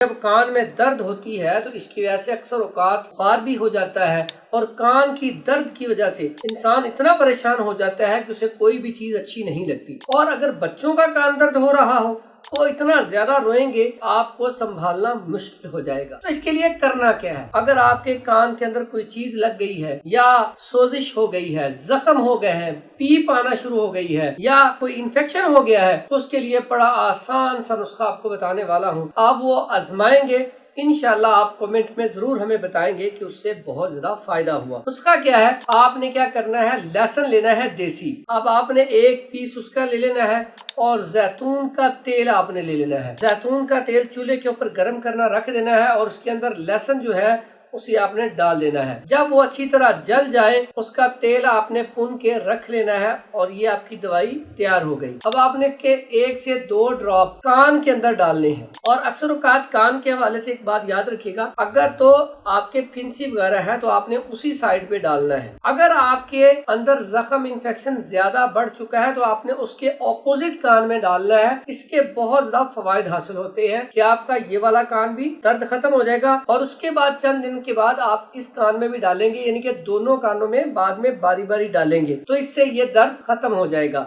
جب کان میں درد ہوتی ہے تو اس کی وجہ سے اکثر اوقات بخار بھی ہو جاتا ہے، اور کان کی درد کی وجہ سے انسان اتنا پریشان ہو جاتا ہے کہ اسے کوئی بھی چیز اچھی نہیں لگتی۔ اور اگر بچوں کا کان درد ہو رہا ہو وہ اتنا زیادہ روئیں گے آپ کو سنبھالنا مشکل ہو جائے گا۔ تو اس کے لیے کرنا کیا ہے؟ اگر آپ کے کان کے اندر کوئی چیز لگ گئی ہے، یا سوزش ہو گئی ہے، زخم ہو گئے ہیں، پیپ آنا شروع ہو گئی ہے، یا کوئی انفیکشن ہو گیا ہے، تو اس کے لیے بڑا آسان سا نسخہ آپ کو بتانے والا ہوں، آپ وہ آزمائیں گے، انشاءاللہ آپ کمنٹ میں ضرور ہمیں بتائیں گے کہ اس سے بہت زیادہ فائدہ ہوا۔ نسخہ کیا ہے؟ آپ نے کیا کرنا ہے، لہسن لینا ہے دیسی، اب آپ نے ایک پیس اس کا لے لینا ہے، اور زیتون کا تیل آپ نے لے لینا ہے۔ زیتون کا تیل چولہے کے اوپر گرم کرنا رکھ دینا ہے، اور اس کے اندر لہسن جو ہے اسے آپ نے ڈال دینا ہے۔ جب وہ اچھی طرح جل جائے اس کا تیل آپ نے پن کے رکھ لینا ہے، اور یہ آپ کی دوائی تیار ہو گئی۔ اب آپ نے اس کے 1 سے 2 ڈراپ کان کے اندر ڈالنے ہیں۔ اور اکثر اوقات کان کے حوالے سے ایک بات یاد رکھیے گا، اگر تو آپ کے پھنسی وغیرہ ہے تو آپ نے اسی سائڈ پہ ڈالنا ہے۔ اگر آپ کے اندر زخم انفیکشن زیادہ بڑھ چکا ہے تو آپ نے اس کے اپوزٹ کان میں ڈالنا ہے۔ اس کے بہت زیادہ فوائد حاصل ہوتے ہیں کہ آپ کا یہ والا کان بھی درد ختم ہو جائے گا، اور اس کے بعد چند دن کے بعد آپ اس کان میں بھی ڈالیں گے، یعنی کہ دونوں کانوں میں بعد میں باری باری ڈالیں گے، تو اس سے یہ درد ختم ہو جائے گا۔